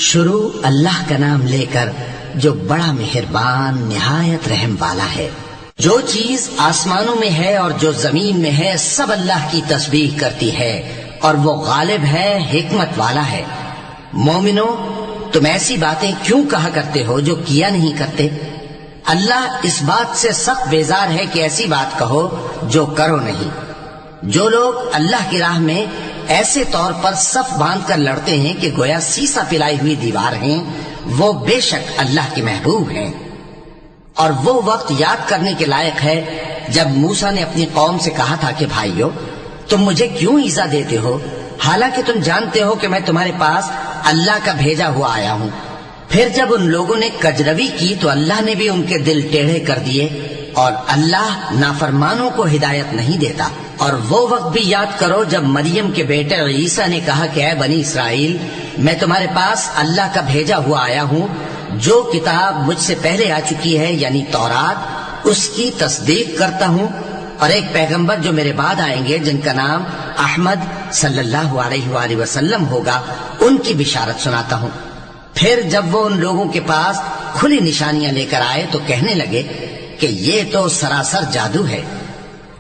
شروع اللہ کا نام لے کر جو بڑا مہربان نہایت رحم والا ہے۔ جو چیز آسمانوں میں ہے اور جو زمین میں ہے سب اللہ کی تسبیح کرتی ہے اور وہ غالب ہے، حکمت والا ہے۔ مومنو، تم ایسی باتیں کیوں کہا کرتے ہو جو کیا نہیں کرتے؟ اللہ اس بات سے سخت بیزار ہے کہ ایسی بات کہو جو کرو نہیں۔ جو لوگ اللہ کی راہ میں ایسے طور پر صف باندھ کر لڑتے ہیں کہ گویا سیسا پلائی ہوئی دیوار ہیں، وہ بے شک اللہ کے محبوب ہیں۔ اور وہ وقت یاد کرنے کے لائق ہے جب موسیٰ نے اپنی قوم سے کہا تھا کہ بھائیو، تم مجھے کیوں ایذا دیتے ہو حالانکہ تم جانتے ہو کہ میں تمہارے پاس اللہ کا بھیجا ہوا آیا ہوں۔ پھر جب ان لوگوں نے کجروی کی تو اللہ نے بھی ان کے دل ٹیڑھے کر دیے، اور اللہ نافرمانوں کو ہدایت نہیں دیتا۔ اور وہ وقت بھی یاد کرو جب مریم کے بیٹے عیسیٰ نے کہا کہ اے بنی اسرائیل، میں تمہارے پاس اللہ کا بھیجا ہوا آیا ہوں، جو کتاب مجھ سے پہلے آ چکی ہے یعنی تورات، اس کی تصدیق کرتا ہوں، اور ایک پیغمبر جو میرے بعد آئیں گے جن کا نام احمد صلی اللہ علیہ وآلہ وسلم ہوگا، ان کی بشارت سناتا ہوں۔ پھر جب وہ ان لوگوں کے پاس کھلی نشانیاں لے کر آئے تو کہنے لگے کہ یہ تو سراسر جادو ہے،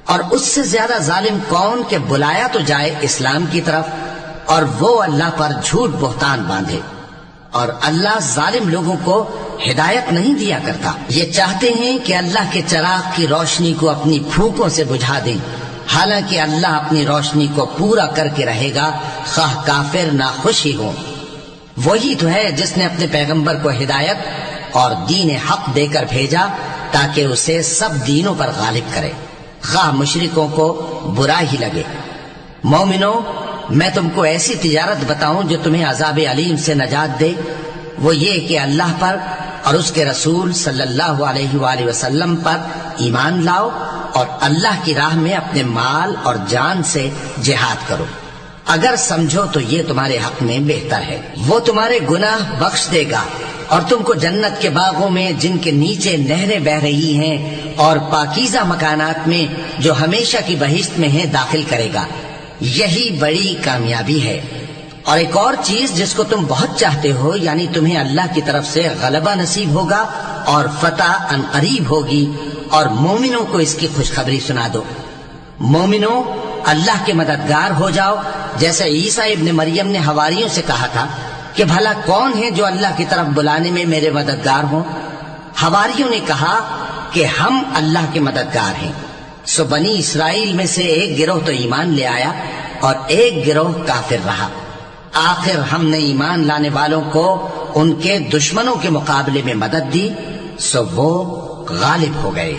اور اس سے زیادہ ظالم کون کہ بلایا تو جائے اسلام کی طرف اور وہ اللہ پر جھوٹ بہتان باندھے۔ اور اللہ ظالم لوگوں کو ہدایت نہیں دیا کرتا۔ یہ چاہتے ہیں کہ اللہ کے چراغ کی روشنی کو اپنی پھوکوں سے بجھا دیں، حالانکہ اللہ اپنی روشنی کو پورا کر کے رہے گا، خواہ کافر ناخوش ہی ہوں۔ وہی تو ہے جس نے اپنے پیغمبر کو ہدایت اور دین حق دے کر بھیجا تاکہ اسے سب دینوں پر غالب کرے، خواہ مشرکوں کو برا ہی لگے۔ مومنو، میں تم کو ایسی تجارت بتاؤں جو تمہیں عذاب علیم سے نجات دے، وہ یہ کہ اللہ پر اور اس کے رسول صلی اللہ علیہ وآلہ وسلم پر ایمان لاؤ اور اللہ کی راہ میں اپنے مال اور جان سے جہاد کرو۔ اگر سمجھو تو یہ تمہارے حق میں بہتر ہے۔ وہ تمہارے گناہ بخش دے گا اور تم کو جنت کے باغوں میں جن کے نیچے نہریں بہ رہی ہیں اور پاکیزہ مکانات میں جو ہمیشہ کی بہشت میں ہیں داخل کرے گا۔ یہی بڑی کامیابی ہے۔ اور ایک اور چیز جس کو تم بہت چاہتے ہو، یعنی تمہیں اللہ کی طرف سے غلبہ نصیب ہوگا اور فتح ان قریب ہوگی، اور مومنوں کو اس کی خوشخبری سنا دو۔ مومنوں، اللہ کے مددگار ہو جاؤ، جیسے عیسیٰ ابن مریم نے حواریوں سے کہا تھا کہ بھلا کون ہے جو اللہ کی طرف بلانے میں میرے مددگار ہوں؟ حواریوں نے کہا کہ ہم اللہ کے مددگار ہیں۔ سو بنی اسرائیل میں سے ایک گروہ تو ایمان لے آیا اور ایک گروہ کافر رہا۔ آخر ہم نے ایمان لانے والوں کو ان کے دشمنوں کے مقابلے میں مدد دی، سو وہ غالب ہو گئے۔